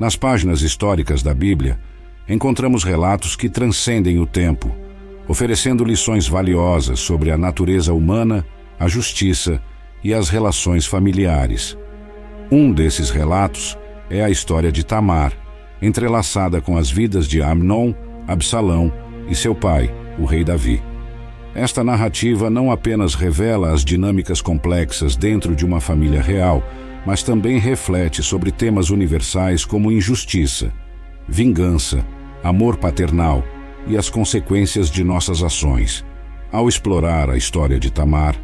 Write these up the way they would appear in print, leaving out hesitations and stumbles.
Nas páginas históricas da Bíblia, encontramos relatos que transcendem o tempo, oferecendo lições valiosas sobre a natureza humana, a justiça e as relações familiares. Um desses relatos é a história de Tamar, entrelaçada com as vidas de Amnon, Absalão e seu pai, o rei Davi. Esta narrativa não apenas revela as dinâmicas complexas dentro de uma família real, mas também reflete sobre temas universais como injustiça, vingança, amor paternal e as consequências de nossas ações. Ao explorar a história de Tamar,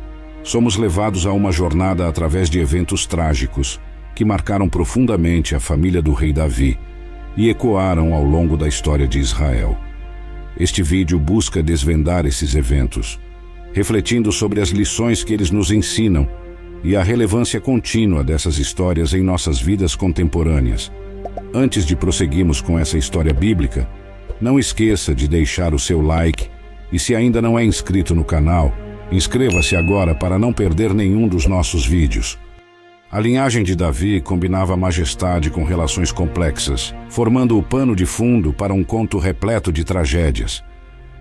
somos levados a uma jornada através de eventos trágicos que marcaram profundamente a família do rei Davi e ecoaram ao longo da história de Israel. Este vídeo busca desvendar esses eventos, refletindo sobre as lições que eles nos ensinam e a relevância contínua dessas histórias em nossas vidas contemporâneas. Antes de prosseguirmos com essa história bíblica, não esqueça de deixar o seu like e, se ainda não é inscrito no canal, inscreva-se agora para não perder nenhum dos nossos vídeos. A linhagem de Davi combinava majestade com relações complexas, formando o pano de fundo para um conto repleto de tragédias.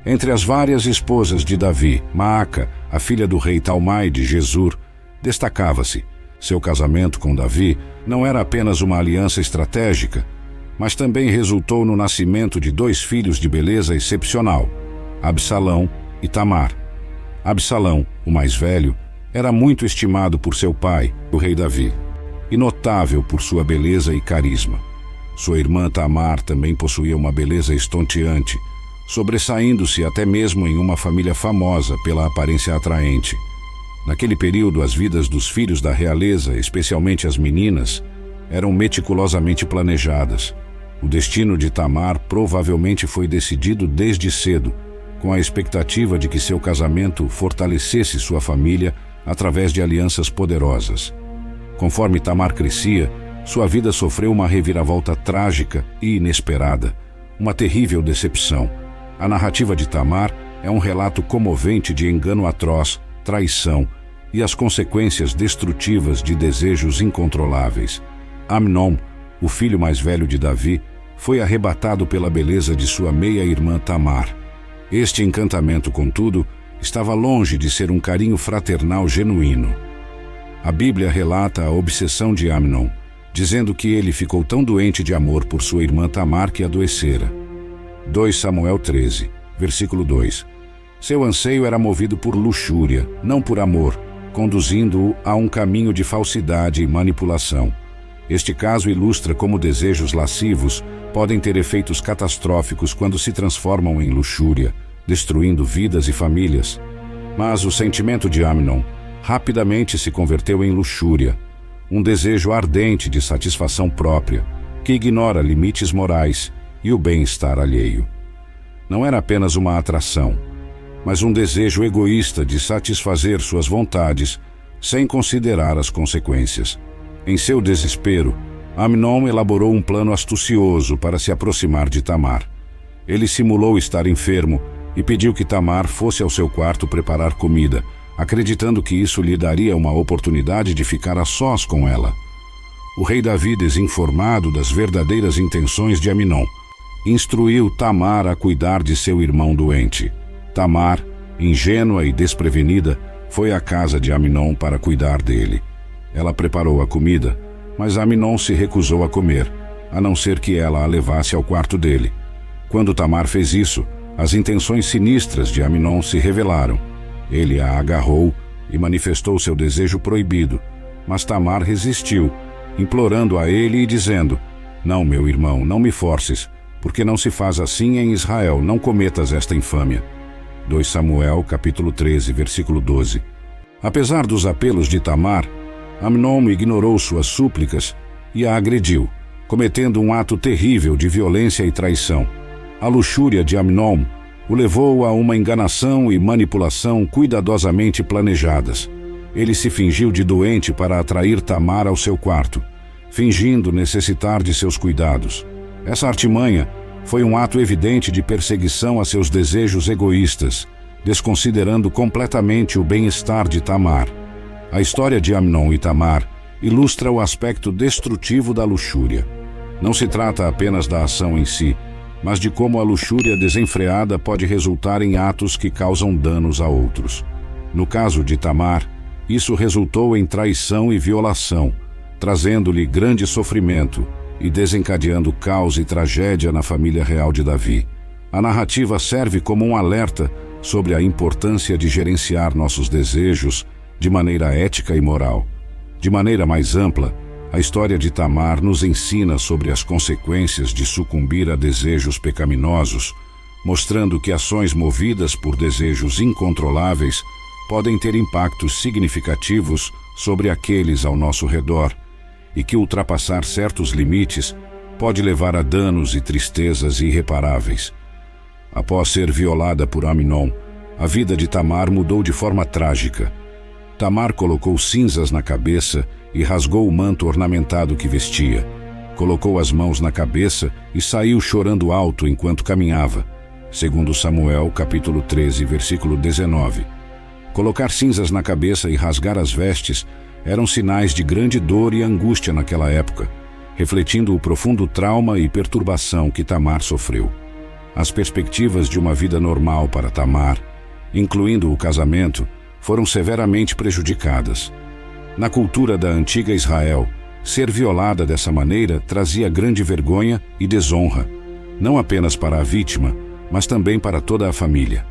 Entre as várias esposas de Davi, Maaca, a filha do rei Talmai de Gesur, destacava-se. Seu casamento com Davi não era apenas uma aliança estratégica, mas também resultou no nascimento de 2 filhos de beleza excepcional, Absalão e Tamar. Absalão, o mais velho, era muito estimado por seu pai, o rei Davi, e notável por sua beleza e carisma. Sua irmã Tamar também possuía uma beleza estonteante, sobressaindo-se até mesmo em uma família famosa pela aparência atraente. Naquele período, as vidas dos filhos da realeza, especialmente as meninas, eram meticulosamente planejadas. O destino de Tamar provavelmente foi decidido desde cedo, com a expectativa de que seu casamento fortalecesse sua família através de alianças poderosas. Conforme Tamar crescia, sua vida sofreu uma reviravolta trágica e inesperada, uma terrível decepção. A narrativa de Tamar é um relato comovente de engano atroz, traição e as consequências destrutivas de desejos incontroláveis. Amnon, o filho mais velho de Davi, foi arrebatado pela beleza de sua meia-irmã Tamar. Este encantamento, contudo, estava longe de ser um carinho fraternal genuíno. A Bíblia relata a obsessão de Amnon, dizendo que ele ficou tão doente de amor por sua irmã Tamar que adoecera. 2 Samuel 13, versículo 2. Seu anseio era movido por luxúria, não por amor, conduzindo-o a um caminho de falsidade e manipulação. Este caso ilustra como desejos lascivos podem ter efeitos catastróficos quando se transformam em luxúria, destruindo vidas e famílias. Mas o sentimento de Amnon rapidamente se converteu em luxúria, um desejo ardente de satisfação própria, que ignora limites morais e o bem-estar alheio. Não era apenas uma atração, mas um desejo egoísta de satisfazer suas vontades sem considerar as consequências. Em seu desespero, Amnon elaborou um plano astucioso para se aproximar de Tamar. Ele simulou estar enfermo e pediu que Tamar fosse ao seu quarto preparar comida, acreditando que isso lhe daria uma oportunidade de ficar a sós com ela. O rei Davi, desinformado das verdadeiras intenções de Amnon, instruiu Tamar a cuidar de seu irmão doente. Tamar, ingênua e desprevenida, foi à casa de Amnon para cuidar dele. Ela preparou a comida, mas Amnon se recusou a comer, a não ser que ela a levasse ao quarto dele. Quando Tamar fez isso, as intenções sinistras de Amnon se revelaram. Ele a agarrou e manifestou seu desejo proibido, mas Tamar resistiu, implorando a ele e dizendo: "Não, meu irmão, não me forces, porque não se faz assim em Israel, não cometas esta infâmia." 2 Samuel, capítulo 13, versículo 12. Apesar dos apelos de Tamar, Amnon ignorou suas súplicas e a agrediu, cometendo um ato terrível de violência e traição. A luxúria de Amnon o levou a uma enganação e manipulação cuidadosamente planejadas. Ele se fingiu de doente para atrair Tamar ao seu quarto, fingindo necessitar de seus cuidados. Essa artimanha foi um ato evidente de perseguição a seus desejos egoístas, desconsiderando completamente o bem-estar de Tamar. A história de Amnon e Tamar ilustra o aspecto destrutivo da luxúria. Não se trata apenas da ação em si, mas de como a luxúria desenfreada pode resultar em atos que causam danos a outros. No caso de Tamar, isso resultou em traição e violação, trazendo-lhe grande sofrimento e desencadeando caos e tragédia na família real de Davi. A narrativa serve como um alerta sobre a importância de gerenciar nossos desejos de maneira ética e moral. De maneira mais ampla, a história de Tamar nos ensina sobre as consequências de sucumbir a desejos pecaminosos, mostrando que ações movidas por desejos incontroláveis podem ter impactos significativos sobre aqueles ao nosso redor, e que ultrapassar certos limites pode levar a danos e tristezas irreparáveis. Após ser violada por Amnon, a vida de Tamar mudou de forma trágica. Tamar colocou cinzas na cabeça e rasgou o manto ornamentado que vestia. Colocou as mãos na cabeça e saiu chorando alto enquanto caminhava, segundo Samuel, capítulo 13, versículo 19. Colocar cinzas na cabeça e rasgar as vestes eram sinais de grande dor e angústia naquela época, refletindo o profundo trauma e perturbação que Tamar sofreu. As perspectivas de uma vida normal para Tamar, incluindo o casamento, foram severamente prejudicadas. Na cultura da antiga Israel, ser violada dessa maneira trazia grande vergonha e desonra, não apenas para a vítima, mas também para toda a família.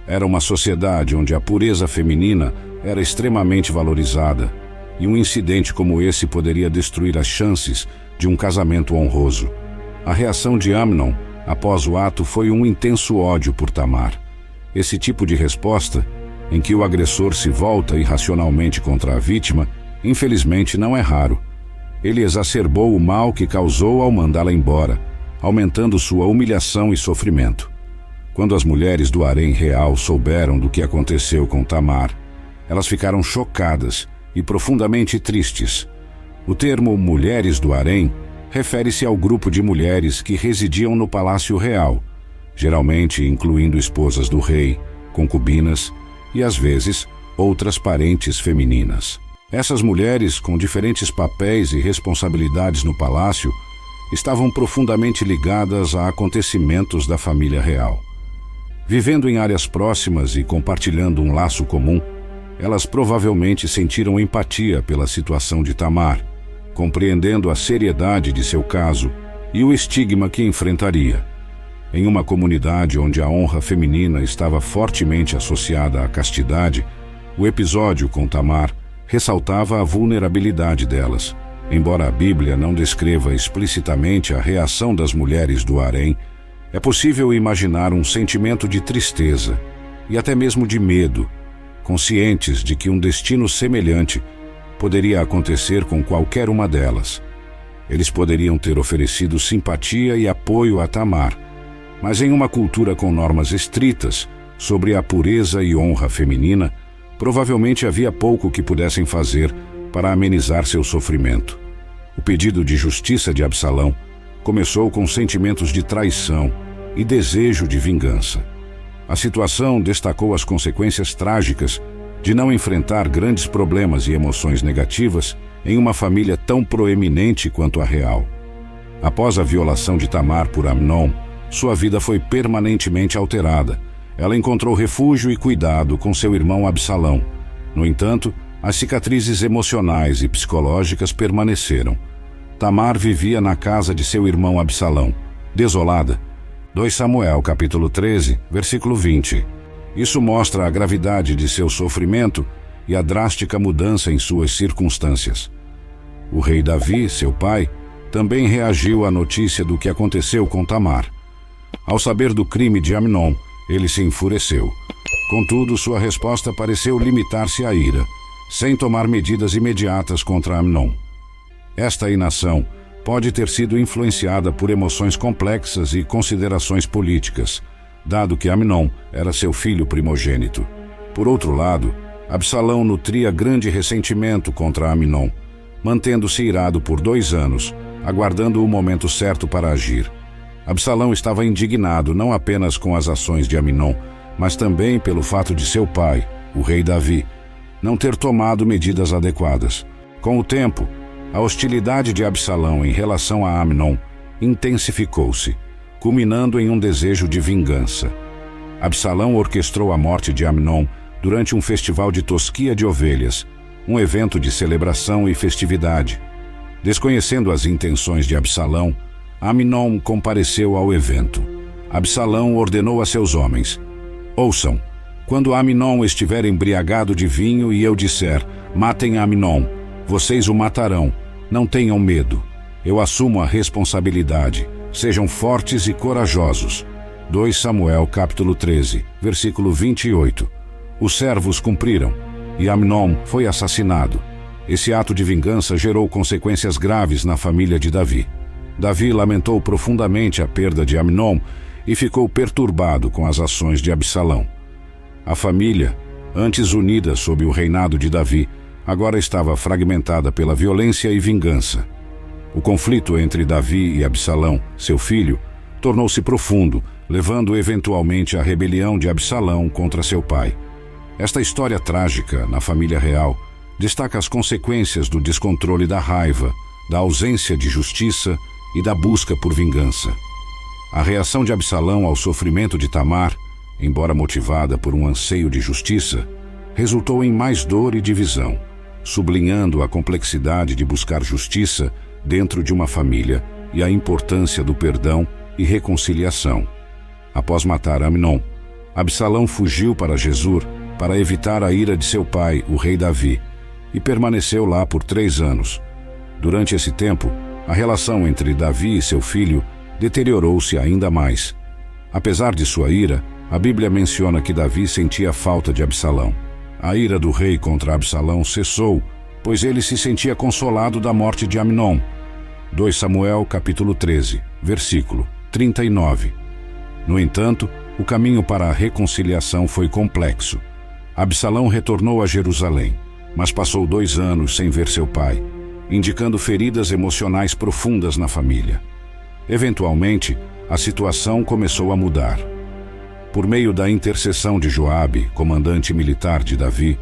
Era uma sociedade onde a pureza feminina era extremamente valorizada, e um incidente como esse poderia destruir as chances de um casamento honroso. A reação de Amnon após o ato foi um intenso ódio por Tamar. Esse tipo de resposta, em que o agressor se volta irracionalmente contra a vítima, infelizmente não é raro. Ele exacerbou o mal que causou ao mandá-la embora, aumentando sua humilhação e sofrimento. Quando as mulheres do harém real souberam do que aconteceu com Tamar, elas ficaram chocadas e profundamente tristes. O termo mulheres do harém refere-se ao grupo de mulheres que residiam no palácio real, geralmente incluindo esposas do rei, concubinas e, às vezes, outras parentes femininas. Essas mulheres, com diferentes papéis e responsabilidades no palácio, estavam profundamente ligadas a acontecimentos da família real. Vivendo em áreas próximas e compartilhando um laço comum, elas provavelmente sentiram empatia pela situação de Tamar, compreendendo a seriedade de seu caso e o estigma que enfrentaria. Em uma comunidade onde a honra feminina estava fortemente associada à castidade, o episódio com Tamar ressaltava a vulnerabilidade delas. Embora a Bíblia não descreva explicitamente a reação das mulheres do harém, é possível imaginar um sentimento de tristeza e até mesmo de medo, conscientes de que um destino semelhante poderia acontecer com qualquer uma delas. Eles poderiam ter oferecido simpatia e apoio a Tamar, mas em uma cultura com normas estritas sobre a pureza e honra feminina, provavelmente havia pouco que pudessem fazer para amenizar seu sofrimento. O pedido de justiça de Absalão começou com sentimentos de traição e desejo de vingança. A situação destacou as consequências trágicas de não enfrentar grandes problemas e emoções negativas em uma família tão proeminente quanto a real. Após a violação de Tamar por Amnon, sua vida foi permanentemente alterada. Ela encontrou refúgio e cuidado com seu irmão Absalão. No entanto, as cicatrizes emocionais e psicológicas permaneceram. Tamar vivia na casa de seu irmão Absalão, desolada. 2 Samuel, capítulo 13, versículo 20. Isso mostra a gravidade de seu sofrimento e a drástica mudança em suas circunstâncias. O rei Davi, seu pai, também reagiu à notícia do que aconteceu com Tamar. Ao saber do crime de Amnon, ele se enfureceu. Contudo, sua resposta pareceu limitar-se à ira, sem tomar medidas imediatas contra Amnon. Esta inação pode ter sido influenciada por emoções complexas e considerações políticas, dado que Amnon era seu filho primogênito. Por outro lado, Absalão nutria grande ressentimento contra Amnon, mantendo-se irado por 2 anos, aguardando o momento certo para agir. Absalão estava indignado não apenas com as ações de Amnon, mas também pelo fato de seu pai, o rei Davi, não ter tomado medidas adequadas. Com o tempo, A hostilidade de Absalão em relação a Amnon intensificou-se, culminando em um desejo de vingança. Absalão orquestrou a morte de Amnon durante um festival de tosquia de ovelhas, um evento de celebração e festividade. Desconhecendo as intenções de Absalão, Amnon compareceu ao evento. Absalão ordenou a seus homens: ouçam, quando Amnon estiver embriagado de vinho e eu disser, matem Amnon, vocês o matarão, não tenham medo. Eu assumo a responsabilidade, sejam fortes e corajosos. 2 Samuel capítulo 13, versículo 28. Os servos cumpriram, e Amnon foi assassinado. Esse ato de vingança gerou consequências graves na família de Davi. Davi lamentou profundamente a perda de Amnon e ficou perturbado com as ações de Absalão. A família, antes unida sob o reinado de Davi, agora estava fragmentada pela violência e vingança. O conflito entre Davi e Absalão, seu filho, tornou-se profundo, levando eventualmente à rebelião de Absalão contra seu pai. Esta história trágica na família real destaca as consequências do descontrole da raiva, da ausência de justiça e da busca por vingança. A reação de Absalão ao sofrimento de Tamar, embora motivada por um anseio de justiça, resultou em mais dor e divisão, sublinhando a complexidade de buscar justiça dentro de uma família e a importância do perdão e reconciliação. Após matar Amnon, Absalão fugiu para Gesur para evitar a ira de seu pai, o rei Davi, e permaneceu lá por 3 anos. Durante esse tempo, a relação entre Davi e seu filho deteriorou-se ainda mais. Apesar de sua ira, a Bíblia menciona que Davi sentia falta de Absalão. A ira do rei contra Absalão cessou, pois ele se sentia consolado da morte de Amnon. 2 Samuel capítulo 13, versículo 39. No entanto, o caminho para a reconciliação foi complexo. Absalão retornou a Jerusalém, mas passou 2 anos sem ver seu pai, indicando feridas emocionais profundas na família. Eventualmente, a situação começou a mudar. Por meio da intercessão de Joabe, comandante militar de Davi,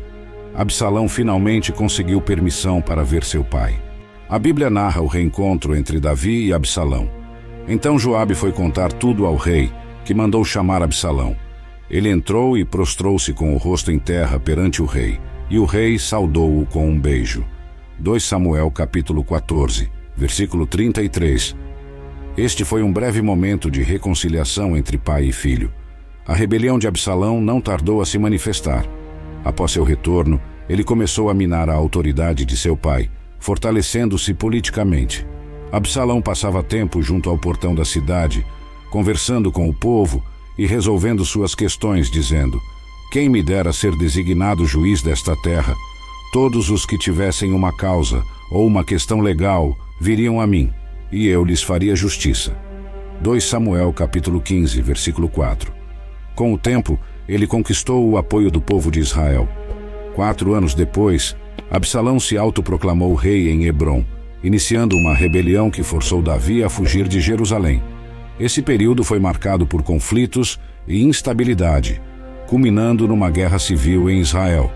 Absalão finalmente conseguiu permissão para ver seu pai. A Bíblia narra o reencontro entre Davi e Absalão. Então Joabe foi contar tudo ao rei, que mandou chamar Absalão. Ele entrou e prostrou-se com o rosto em terra perante o rei, e o rei saudou-o com um beijo. 2 Samuel capítulo 14, versículo 33. Este foi um breve momento de reconciliação entre pai e filho. A rebelião de Absalão não tardou a se manifestar. Após seu retorno, ele começou a minar a autoridade de seu pai, fortalecendo-se politicamente. Absalão passava tempo junto ao portão da cidade, conversando com o povo e resolvendo suas questões, dizendo: quem me dera ser designado juiz desta terra? Todos os que tivessem uma causa ou uma questão legal viriam a mim, e eu lhes faria justiça. 2 Samuel capítulo 15, versículo 4. Com o tempo, ele conquistou o apoio do povo de Israel. 4 anos depois, Absalão se autoproclamou rei em Hebrom, iniciando uma rebelião que forçou Davi a fugir de Jerusalém. Esse período foi marcado por conflitos e instabilidade, culminando numa guerra civil em Israel.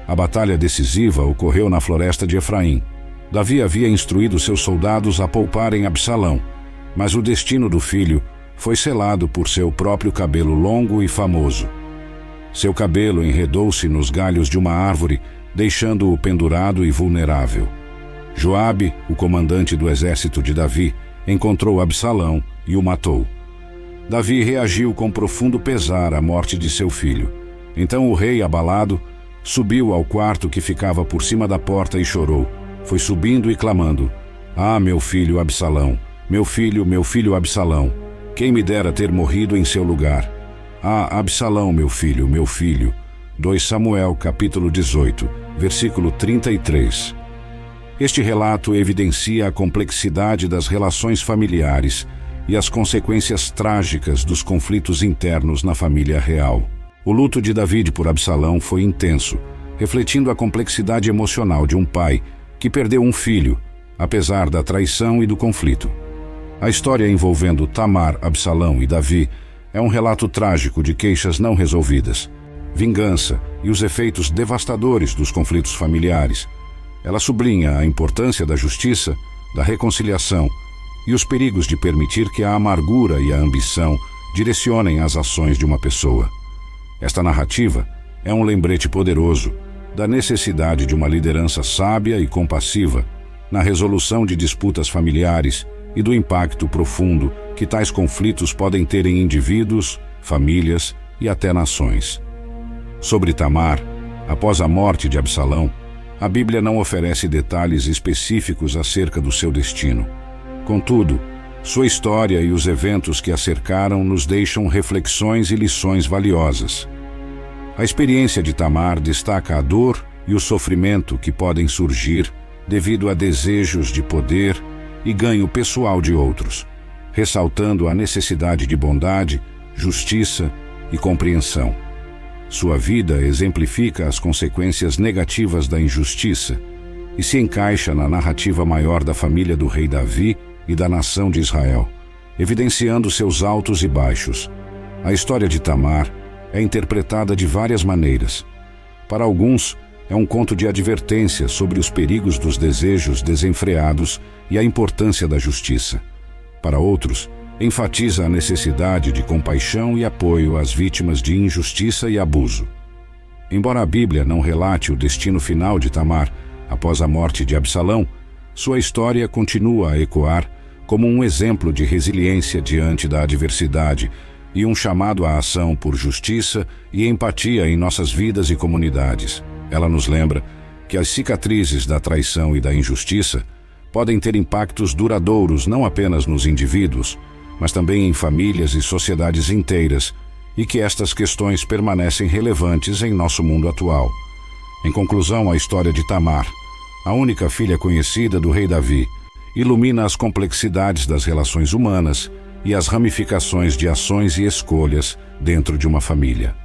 A batalha decisiva ocorreu na floresta de Efraim. Davi havia instruído seus soldados a pouparem Absalão, mas o destino do filho foi selado por seu próprio cabelo longo e famoso. Seu cabelo enredou-se nos galhos de uma árvore, deixando-o pendurado e vulnerável. Joabe, o comandante do exército de Davi, encontrou Absalão e o matou. Davi reagiu com profundo pesar à morte de seu filho. Então o rei, abalado, subiu ao quarto que ficava por cima da porta e chorou. Foi subindo e clamando: ah, meu filho Absalão, meu filho Absalão, quem me dera ter morrido em seu lugar. Ah, Absalão, meu filho, meu filho. 2 Samuel capítulo 18, versículo 33. Este relato evidencia a complexidade das relações familiares e as consequências trágicas dos conflitos internos na família real. O luto de Davi por Absalão foi intenso, refletindo a complexidade emocional de um pai que perdeu um filho, apesar da traição e do conflito. A história envolvendo Tamar, Absalão e Davi é um relato trágico de queixas não resolvidas, vingança e os efeitos devastadores dos conflitos familiares. Ela sublinha a importância da justiça, da reconciliação e os perigos de permitir que a amargura e a ambição direcionem as ações de uma pessoa. Esta narrativa é um lembrete poderoso da necessidade de uma liderança sábia e compassiva na resolução de disputas familiares e do impacto profundo que tais conflitos podem ter em indivíduos, famílias e até nações. Sobre Tamar, após a morte de Absalão, a Bíblia não oferece detalhes específicos acerca do seu destino. Contudo, sua história e os eventos que a cercaram nos deixam reflexões e lições valiosas. A experiência de Tamar destaca a dor e o sofrimento que podem surgir devido a desejos de poder e ganho pessoal de outros, ressaltando a necessidade de bondade, justiça e compreensão. Sua vida exemplifica as consequências negativas da injustiça e se encaixa na narrativa maior da família do rei Davi e da nação de Israel, evidenciando seus altos e baixos. A história de Tamar é interpretada de várias maneiras. Para alguns, é um conto de advertência sobre os perigos dos desejos desenfreados e a importância da justiça. Para outros, enfatiza a necessidade de compaixão e apoio às vítimas de injustiça e abuso. Embora a Bíblia não relate o destino final de Tamar após a morte de Absalão, sua história continua a ecoar como um exemplo de resiliência diante da adversidade e um chamado à ação por justiça e empatia em nossas vidas e comunidades. Ela nos lembra que as cicatrizes da traição e da injustiça podem ter impactos duradouros não apenas nos indivíduos, mas também em famílias e sociedades inteiras, e que estas questões permanecem relevantes em nosso mundo atual. Em conclusão, a história de Tamar, a única filha conhecida do rei Davi, ilumina as complexidades das relações humanas e as ramificações de ações e escolhas dentro de uma família.